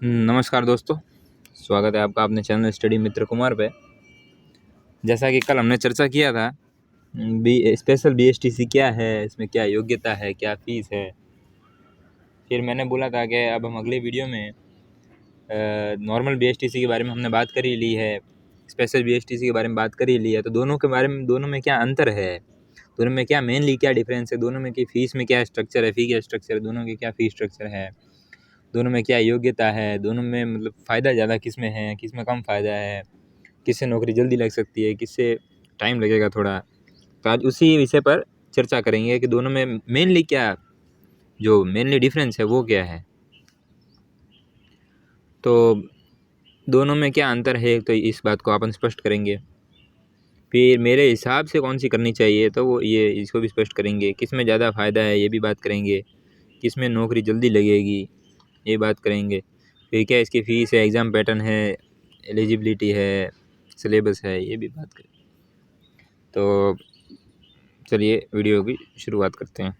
नमस्कार दोस्तों, स्वागत है आपका अपने चैनल स्टडी मित्र कुमार पे। जैसा कि कल हमने चर्चा किया था स्पेशल बीएसटीसी क्या है, इसमें क्या योग्यता है, क्या फीस है। फिर मैंने बोला था कि अब हम अगले वीडियो में नॉर्मल बीएसटीसी के बारे में हमने बात कर ही ली है, स्पेशल बीएसटीसी के बारे में बात कर ही ली है। तो दोनों में क्या अंतर है, दोनों में क्या मेनली क्या डिफरेंस है, दोनों में की फ़ीस में क्या स्ट्रक्चर है, फ़ी क्या स्ट्रक्चर है, दोनों के क्या फ़ी स्ट्रक्चर है, दोनों में क्या योग्यता है, दोनों में मतलब फ़ायदा ज़्यादा किस में है, किस में कम फ़ायदा है, किससे नौकरी जल्दी लग सकती है, किससे टाइम लगेगा थोड़ा। तो आज उसी विषय पर चर्चा करेंगे कि दोनों में मेनली क्या, जो मेनली डिफरेंस है वो क्या है, तो दोनों में क्या अंतर है, तो इस बात को अपन स्पष्ट करेंगे। फिर मेरे हिसाब से कौन सी करनी चाहिए, तो वो ये इसको भी स्पष्ट करेंगे। किस में ज़्यादा फ़ायदा है ये भी बात करेंगे, किस में नौकरी जल्दी लगेगी ये बात करेंगे। फिर क्या इसकी फ़ीस है, एग्ज़ाम पैटर्न है, एलिजिबिलिटी है, सिलेबस है, ये भी बात करें। तो चलिए वीडियो की शुरुआत करते हैं।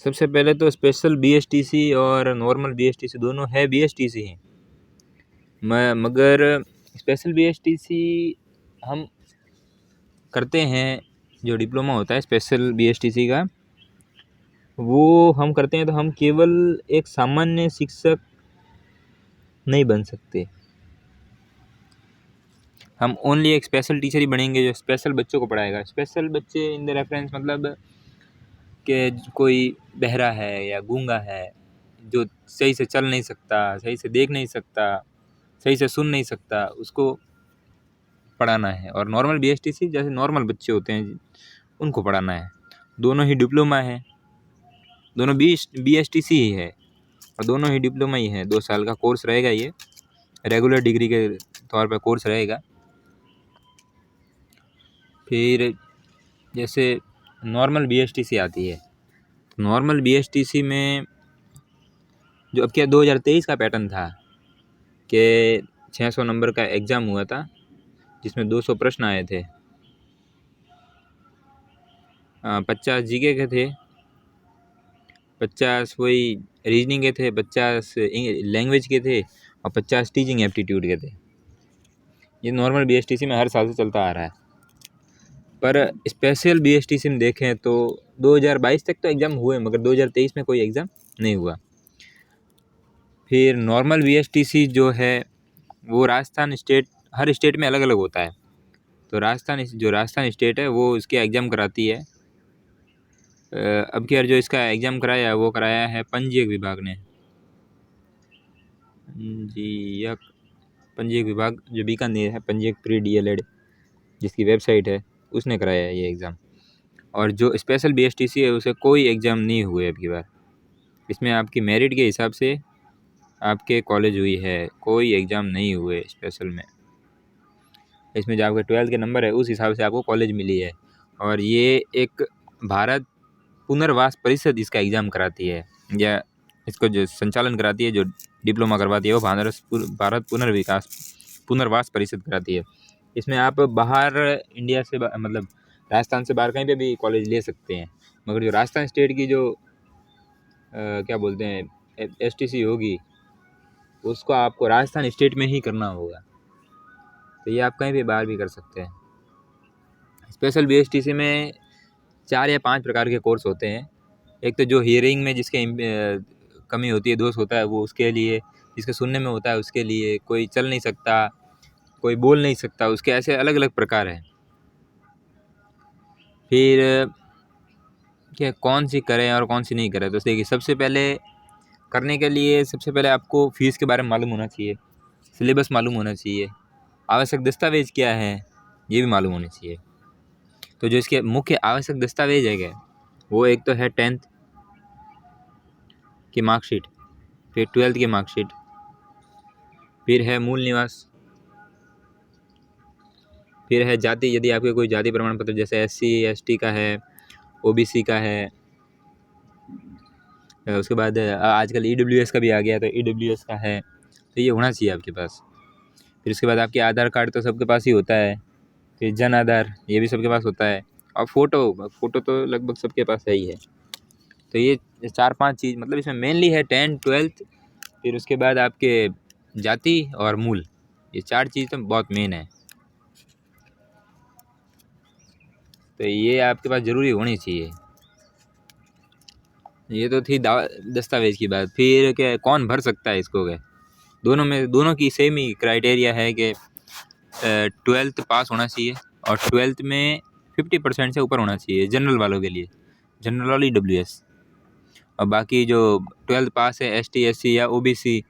सबसे पहले तो स्पेशल बीएसटीसी और नॉर्मल बीएसटीसी दोनों है बीएसटीसी हैं, मगर स्पेशल बीएसटीसी हम करते हैं, जो डिप्लोमा होता है स्पेशल बीएसटीसी का वो हम करते हैं, तो हम केवल एक सामान्य शिक्षक नहीं बन सकते, हम ओनली एक स्पेशल टीचर ही बनेंगे जो स्पेशल बच्चों को पढ़ाएगा। स्पेशल बच्चे इन द रेफरेंस मतलब कि कोई बहरा है या गूंगा है, जो सही से चल नहीं सकता, सही से देख नहीं सकता, सही से सुन नहीं सकता, उसको पढ़ाना है। और नॉर्मल बीएसटीसी जैसे नॉर्मल बच्चे होते हैं उनको पढ़ाना है। दोनों ही डिप्लोमा है, दोनों बीएसटीसी ही है और दोनों ही डिप्लोमा ही है। 2 साल का कोर्स रहेगा, ये रेगुलर डिग्री के तौर पर कोर्स रहेगा। फिर जैसे नॉर्मल बीएसटीसी आती है, नॉर्मल बीएसटीसी में जो अब क्या 2023 का पैटर्न था कि 600 नंबर का एग्ज़ाम हुआ था जिसमें 200 प्रश्न आए थे। 50 जीके के थे, 50 वही रीजनिंग के थे, 50 लैंग्वेज के थे और 50 टीचिंग एप्टीट्यूड के थे। ये नॉर्मल बीएसटीसी में हर साल से चलता आ रहा है। पर स्पेशल बीएसटीसी में देखें तो 2022 तक तो एग्ज़ाम हुए, मगर 2023 में कोई एग्ज़ाम नहीं हुआ। फिर नॉर्मल बीएसटीसी जो है वो राजस्थान स्टेट, हर स्टेट में अलग अलग होता है। तो राजस्थान स्टेट है वो इसके एग्ज़ाम कराती है। अब की बार जो इसका एग्ज़ाम कराया वो कराया है पंजीयक विभाग ने जी, यह पंजीयक विभाग जो बीकानेर है, पंजीयक प्री डीएलएड जिसकी वेबसाइट है, उसने कराया है ये एग्ज़ाम। और जो स्पेशल बीएसटीसी है उसे कोई एग्ज़ाम नहीं हुए अब की बार। इसमें आपकी मेरिट के हिसाब से आपके कॉलेज हुई है, कोई एग्ज़ाम नहीं हुए स्पेशल में। इसमें जो आपके 12th के नंबर है उस हिसाब से आपको कॉलेज मिली है। और ये एक भारत पुनर्वास परिषद इसका एग्ज़ाम कराती है, या इसको जो संचालन कराती है, जो डिप्लोमा करवाती है, वो भारत पुनर्वास परिषद कराती है। इसमें आप बाहर इंडिया से मतलब राजस्थान से बाहर कहीं पे भी कॉलेज ले सकते हैं, मगर जो राजस्थान स्टेट की जो क्या बोलते हैं एसटीसी होगी, उसको आपको राजस्थान स्टेट में ही करना होगा। तो ये आप कहीं भी बाहर भी कर सकते हैं। स्पेशल बीएसटीसी में 4 या 5 प्रकार के कोर्स होते हैं। एक तो जो हियरिंग में जिसके कमी होती है, दोष होता है, वो उसके लिए, जिसके सुनने में होता है उसके लिए, कोई चल नहीं सकता, कोई बोल नहीं सकता, उसके ऐसे अलग अलग प्रकार हैं। फिर क्या कौन सी करें और कौन सी नहीं करें, तो देखिए सबसे पहले करने के लिए सबसे पहले आपको फ़ीस के बारे में मालूम होना चाहिए, सिलेबस मालूम होना चाहिए, आवश्यक दस्तावेज़ क्या है ये भी मालूम होने चाहिए। तो जो इसके मुख्य आवश्यक दस्तावेज है वो एक तो है 10th की मार्कशीट, फिर 12th की मार्कशीट, फिर है मूल निवास, फिर है जाति, यदि आपके कोई जाति प्रमाण पत्र जैसे SC ST का है, OBC का है। उसके बाद आजकल EWS का भी आ गया, तो EWS का है, तो ये होना चाहिए आपके पास। फिर उसके बाद आपके आधार कार्ड तो सबके पास ही होता है, फिर जन आधार ये भी सबके पास होता है, और फ़ोटो तो लगभग सबके पास है ही है। तो ये 4-5 चीज़, मतलब इसमें मेनली है 10th 12th, फिर उसके बाद आपके जाति और मूल, ये 4 चीज़ तो बहुत मेन है। तो ये आपके पास ज़रूरी होनी चाहिए। ये तो थी दस्तावेज़ की बात। फिर क्या कौन भर सकता है इसको? क्या दोनों की सेम ही क्राइटेरिया है कि 12th पास होना चाहिए और 12th में 50% से ऊपर होना चाहिए जनरल वालों के लिए, जनरल वाली EWS। और बाकी जो 12th पास है ST SC या OBC,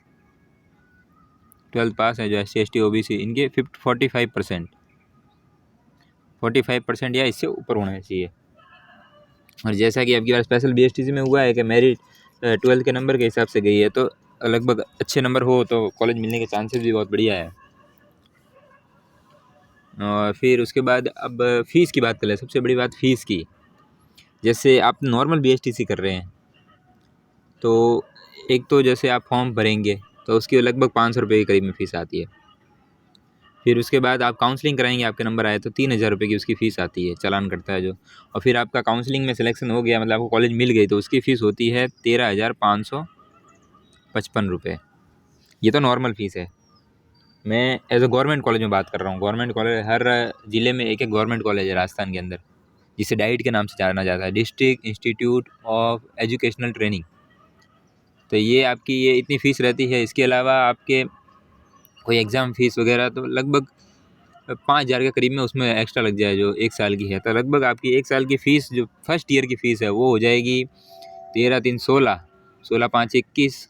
12th पास है जो SC ST OBC, इनके 45% या इससे ऊपर होना चाहिए। और जैसा कि आपकी बार स्पेशल BSTC में हुआ है कि मेरिट 12th के नंबर के हिसाब से गई है, तो लगभग अच्छे नंबर हो तो कॉलेज मिलने के चांसेस भी बहुत बढ़िया है। और फिर उसके बाद अब फ़ीस की बात कर लें। सबसे बड़ी बात फ़ीस की। जैसे आप नॉर्मल BSTC कर रहे हैं तो एक तो जैसे आप फॉर्म भरेंगे तो उसकी लगभग 500 रुपये के करीब में फ़ीस आती है। फिर उसके बाद आप काउंसलिंग कराएंगे, आपके नंबर आए तो 3000 रुपये की उसकी फ़ीस आती है, चालान कटता है जो। और फिर आपका काउंसलिंग में सिलेक्शन हो गया, मतलब आपको कॉलेज मिल गई, तो उसकी फ़ीस होती है 13,555 रुपये। ये तो नॉर्मल फ़ीस है। मैं एज अ गवर्नमेंट कॉलेज में बात कर रहा हूँ। गवर्नमेंट कॉलेज हर ज़िले में एक एक गवर्नमेंट कॉलेज है राजस्थान के अंदर, जिसे डाइट के नाम से जाना जाता है, district institute of educational training. तो ये आपकी ये इतनी फ़ीस रहती है। इसके अलावा आपके कोई एग्ज़ाम फ़ीस वगैरह तो लगभग 5,000 के करीब में उसमें एक्स्ट्रा लग जाए, जो 1 साल की है। तो लगभग आपकी 1 साल की फ़ीस जो फर्स्ट ईयर की फ़ीस है वो हो जाएगी 13 3 16, 16 5 21,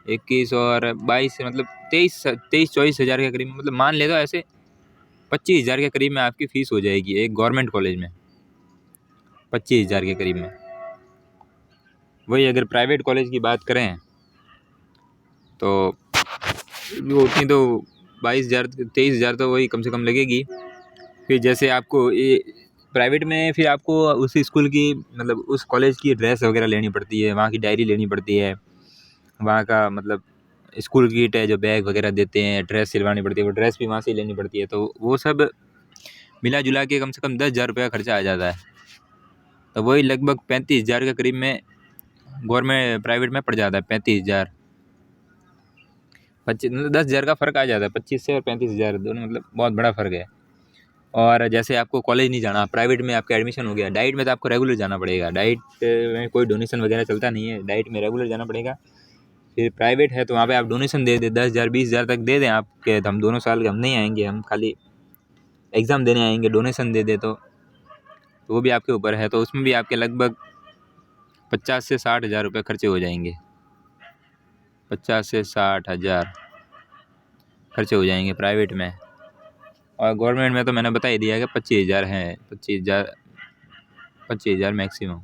21 और 22, मतलब 23-24 हज़ार के करीब में, मतलब मान ले तो ऐसे 25,000 के करीब में आपकी फ़ीस हो जाएगी एक गवर्नमेंट कॉलेज में, 25,000 के करीब में। वही अगर प्राइवेट कॉलेज की बात करें तो वो उतनी तो 22,000 23,000 तो वही कम से कम लगेगी। फिर जैसे आपको ये प्राइवेट में फिर आपको उसी स्कूल की, मतलब उस कॉलेज की ड्रेस वगैरह लेनी पड़ती है, वहाँ की डायरी लेनी पड़ती है, वहाँ का मतलब स्कूल किट है जो बैग वगैरह देते हैं, ड्रेस सिलवानी पड़ती है, वो ड्रेस भी वहाँ से लेनी पड़ती है। तो वो सब मिला जुला के कम से कम 10,000 रुपये का खर्चा आ जाता है। तो वही लगभग 35,000 के करीब में गवर्नमेंट प्राइवेट में पड़ जाता है। 35,000 25, मतलब 10,000 का फ़र्क आ जाता है। 25 से और 35,000 दोनों, मतलब बहुत बड़ा फ़र्क है। और जैसे आपको कॉलेज नहीं जाना, प्राइवेट में आपका एडमिशन हो गया, डाइट में तो आपको रेगुलर जाना पड़ेगा। डाइट में कोई डोनेशन वगैरह चलता नहीं है, डाइट में रेगुलर जाना पड़ेगा। फिर प्राइवेट है तो वहाँ पे आप डोनेशन दे दें, 10,000 20,000 तक दे दें आप, कि हम दोनों साल के हम नहीं आएंगे, हम खाली एग्ज़ाम देने आएंगे, डोनेशन दे दे तो वो भी आपके ऊपर है। तो उसमें भी आपके लगभग 50 से 60 हज़ार रुपये खर्चे हो जाएंगे। 50 से 60 हज़ार खर्चे हो जाएंगे प्राइवेट में। और गवर्नमेंट में तो मैंने बता ही दिया कि 25,000 हैं, 25,000 मैक्सिमम।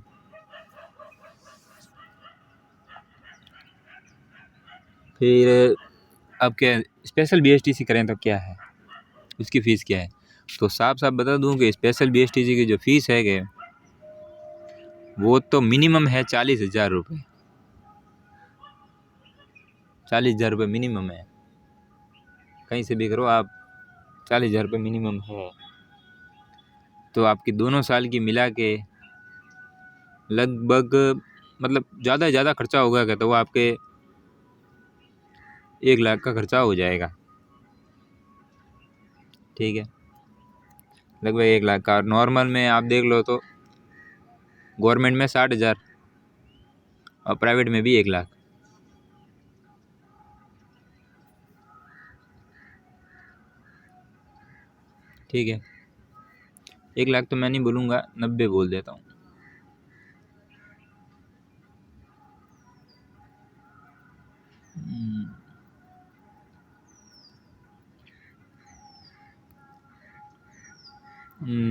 फिर अब क्या स्पेशल BSTC करें तो क्या है, उसकी फ़ीस क्या है? तो साफ साफ बता दूं कि स्पेशल BSTC की जो फ़ीस है कि वो तो मिनिमम है 40,000 रुपये। 40,000 रुपये मिनिमम है, कहीं से भी करो आप, 40,000 रुपये मिनिमम है। तो आपकी दोनों साल की मिला के लगभग, मतलब ज़्यादा से ज़्यादा खर्चा होगा क्या, तो वो आपके 1 लाख का खर्चा हो जाएगा। ठीक है, लगभग 1 लाख का। और नॉर्मल में आप देख लो तो गवर्नमेंट में 60,000 और प्राइवेट में भी 1 लाख। ठीक है, 1 लाख तो मैं नहीं बोलूँगा, 90 बोल देता हूँ। हम्म,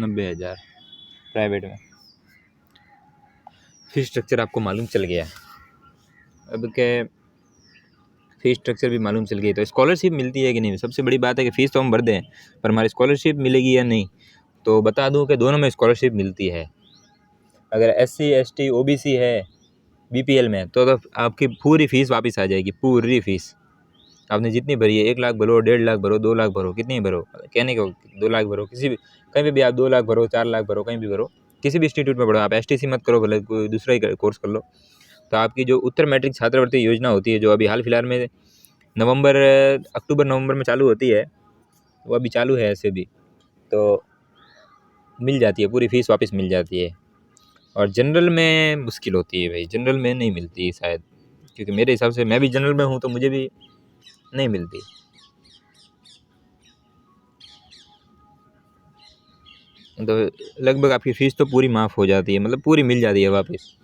90,000 प्राइवेट में। फीस स्ट्रक्चर आपको मालूम चल गया। अब क्या फ़ीस स्ट्रक्चर भी मालूम चल गई, तो स्कॉलरशिप मिलती है कि नहीं। सबसे बड़ी बात है कि फ़ीस तो हम भर दें, पर हमारी स्कॉलरशिप मिलेगी या नहीं। तो बता दूं कि दोनों में स्कॉलरशिप मिलती है। अगर SC ST OBC है BPL में तो आपकी पूरी फ़ीस वापस आ जाएगी, पूरी फ़ीस आपने जितनी भरी है। 1 लाख भरो, 1.5 लाख भरो, 2 लाख भरो, कितनी भरो, कहने को 2 लाख भरो, किसी भी कहीं भी आप 2 लाख भरो, 4 लाख भरो, कहीं भी भरो, किसी भी इंस्टीट्यूट में पढ़ो आप। STC मत करो, भले कोई दूसरा ही कोर्स कर लो, तो आपकी जो उत्तर मैट्रिक छात्रवृत्ति योजना होती है, जो अभी हाल फिलहाल में अक्टूबर नवंबर में चालू होती है, वो अभी चालू है ऐसे भी, तो मिल जाती है, पूरी फीस वापस मिल जाती है। और जनरल में मुश्किल होती है भाई, जनरल में नहीं मिलती शायद, क्योंकि मेरे हिसाब से मैं भी जनरल में हूँ तो मुझे भी नहीं मिलती। तो लगभग आपकी फ़ीस तो पूरी माफ़ हो जाती है, मतलब पूरी मिल जाती है वापस,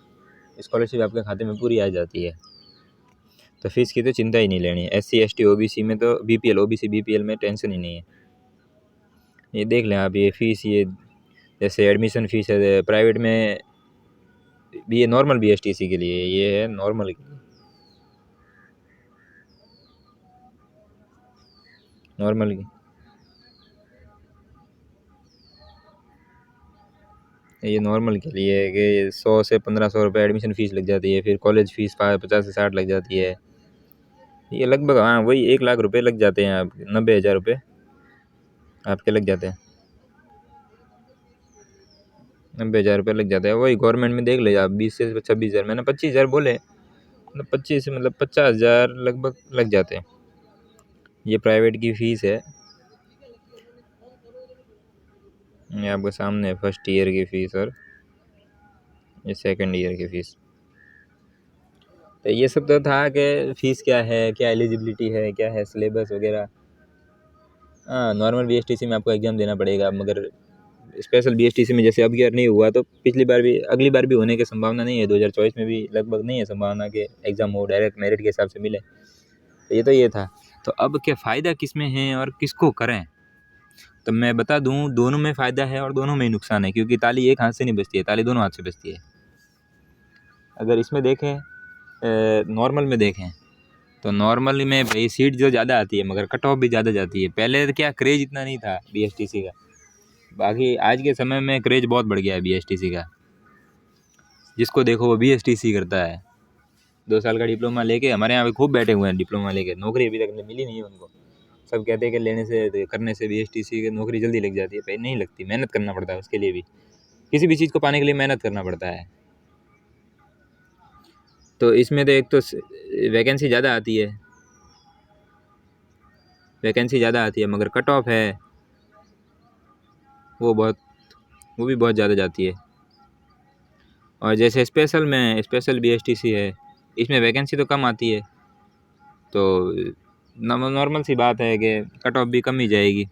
स्कॉलरशिप आपके खाते में पूरी आ जाती है। तो फ़ीस की तो चिंता ही नहीं लेनी है। SC ST OBC में तो BPL OBC BPL में टेंशन ही नहीं है। ये देख लें आप, ये फ़ीस, ये जैसे एडमिशन फ़ीस है प्राइवेट में भी, ये नॉर्मल BSTC के लिए, ये है नॉर्मल के लिए, नॉर्मल की ये नॉर्मल के लिए है कि 100 से 1500 रुपये एडमिशन फ़ीस लग जाती है, फिर कॉलेज फ़ीस 50 से 60 लग जाती है। ये लगभग, हाँ वही 1 लाख रुपए लग जाते हैं, आप 90,000 रुपये आपके लग जाते हैं, 90,000 रुपये लग जाते हैं। वही गवर्नमेंट में देख लीजिए आप, 20 से 26,000, मैंने 25,000 बोले, मतलब 25 से मतलब 50,000 लगभग लग जाते हैं। ये प्राइवेट की फ़ीस है, ये आपके सामने है, फर्स्ट ईयर की फ़ीस और ये सेकंड ईयर की फ़ीस। तो ये सब तो था कि फ़ीस क्या है, क्या एलिजिबिलिटी है, क्या है सिलेबस वगैरह। हाँ, नॉर्मल BSTC में आपको एग्ज़ाम देना पड़ेगा, मगर स्पेशल BSTC में जैसे अब ईयर नहीं हुआ तो पिछली बार भी, अगली बार भी होने की संभावना नहीं है, 2024 में भी लगभग नहीं है संभावना कि एग्ज़ाम हो, डायरेक्ट मेरिट के हिसाब से मिले। तो ये था। तो अब क्या फ़ायदा किस में है और किसको करें, तो मैं बता दूं, दोनों में फ़ायदा है और दोनों में ही नुकसान है, क्योंकि ताली एक हाथ से नहीं बजती है, ताली दोनों हाथ से बजती है। अगर इसमें देखें, नॉर्मल में देखें, तो नॉर्मल में भाई सीट जो ज़्यादा आती है, मगर कट ऑफ भी ज़्यादा जाती है। पहले तो क्या क्रेज़ इतना नहीं था BSTC का, बाकी आज के समय में क्रेज़ बहुत बढ़ गया है BSTC का। जिसको देखो वो BSTC करता है। 2 साल का डिप्लोमा लेके हमारे यहाँ पे खूब बैठे हुए हैं, डिप्लोमा लेके, नौकरी अभी तक मिली नहीं है उनको। सब कहते हैं कि लेने से, करने से BSTC की नौकरी जल्दी लग जाती है, भाई नहीं लगती, मेहनत करना पड़ता है उसके लिए भी, किसी भी चीज़ को पाने के लिए मेहनत करना पड़ता है। तो इसमें तो एक तो वैकेंसी ज़्यादा आती है, मगर कट ऑफ है वो भी बहुत ज़्यादा जाती है। और जैसे स्पेशल BSTC है, इसमें वैकेंसी तो कम आती है, तो नॉर्मल सी बात है कि कट ऑफ भी कम ही जाएगी।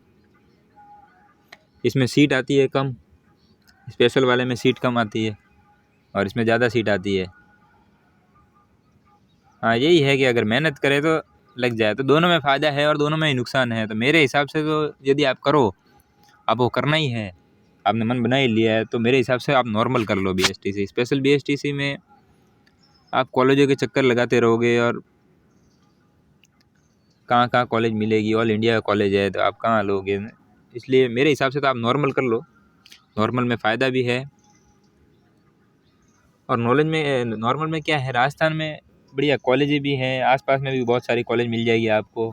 इसमें सीट आती है कम, स्पेशल वाले में सीट कम आती है और इसमें ज़्यादा सीट आती है। हाँ, यही है कि अगर मेहनत करें तो लग जाए, तो दोनों में फ़ायदा है और दोनों में ही नुकसान है। तो मेरे हिसाब से तो यदि आप करो, आपको करना ही है, आपने मन बना ही लिया है, तो मेरे हिसाब से आप नॉर्मल कर लो BSTC। स्पेशल BSTC में आप कॉलेजों के चक्कर लगाते रहोगे और कहाँ कॉलेज मिलेगी, ऑल इंडिया का कॉलेज है तो आप कहाँ लोगे। इसलिए मेरे हिसाब से तो आप नॉर्मल कर लो, नॉर्मल में फ़ायदा भी है। और नॉर्मल में क्या है, राजस्थान में बढ़िया कॉलेज भी हैं, आसपास में भी बहुत सारी कॉलेज मिल जाएगी आपको,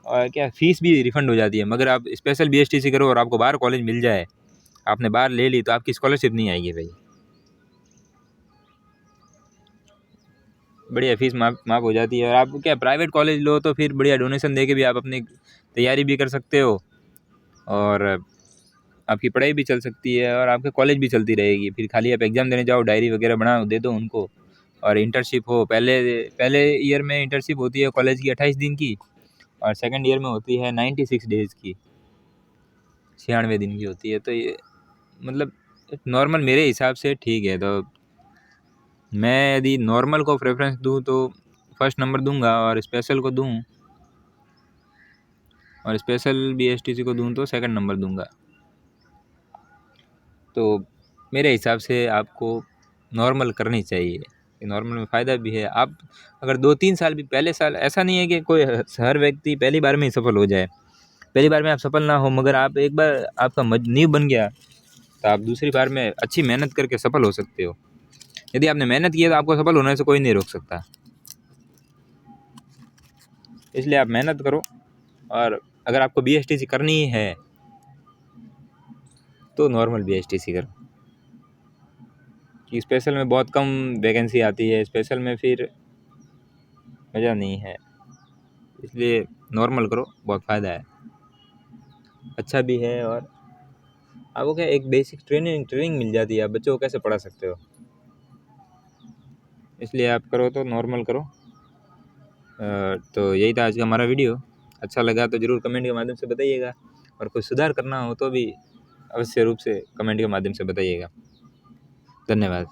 और क्या फ़ीस भी रिफ़ंड हो जाती है। मगर आप स्पेशल BSTC करो और आपको बाहर कॉलेज मिल जाए, आपने बाहर ले ली, तो आपकी स्कॉलरशिप नहीं आएगी भाई, बढ़िया फ़ीस माफ़ हो जाती है। और आप क्या प्राइवेट कॉलेज लो तो फिर बढ़िया डोनेशन दे के भी आप अपनी तैयारी भी कर सकते हो, और आपकी पढ़ाई भी चल सकती है और आपके कॉलेज भी चलती रहेगी। फिर खाली आप एग्ज़ाम देने जाओ, डायरी वगैरह बना दे दो उनको, और इंटर्नशिप हो, पहले ईयर में इंटर्नशिप होती है कॉलेज की 28 दिन की, और सेकंड ईयर में होती है 96 डेज़ की, 96 दिन की होती है। तो ये मतलब नॉर्मल मेरे हिसाब से ठीक है। तो मैं यदि नॉर्मल को प्रेफरेंस दूँ तो फर्स्ट नंबर दूंगा, और स्पेशल BSTC को दूँ तो सेकंड नंबर दूंगा। तो मेरे हिसाब से आपको नॉर्मल करनी चाहिए, नॉर्मल में फ़ायदा भी है। आप अगर 2-3 साल भी, पहले साल ऐसा नहीं है कि कोई हर व्यक्ति पहली बार में ही सफल हो जाए, पहली बार में आप सफल ना हो, मगर आप एक बार आपका नींव बन गया तो आप दूसरी बार में अच्छी मेहनत करके सफल हो सकते हो। यदि आपने मेहनत की है तो आपको सफल होने से कोई नहीं रोक सकता। इसलिए आप मेहनत करो, और अगर आपको BSTC करनी है तो नॉर्मल BSTC करो। कि स्पेशल में बहुत कम वैकेंसी आती है, स्पेशल में फिर मज़ा नहीं है, इसलिए नॉर्मल करो, बहुत फ़ायदा है, अच्छा भी है। और आपको क्या एक बेसिक ट्रेनिंग मिल जाती है, आप बच्चों को कैसे पढ़ा सकते हो, इसलिए आप करो तो नॉर्मल करो। तो यही था आज का हमारा वीडियो। अच्छा लगा तो ज़रूर कमेंट के माध्यम से बताइएगा, और कुछ सुधार करना हो तो भी अवश्य रूप से कमेंट के माध्यम से बताइएगा। धन्यवाद।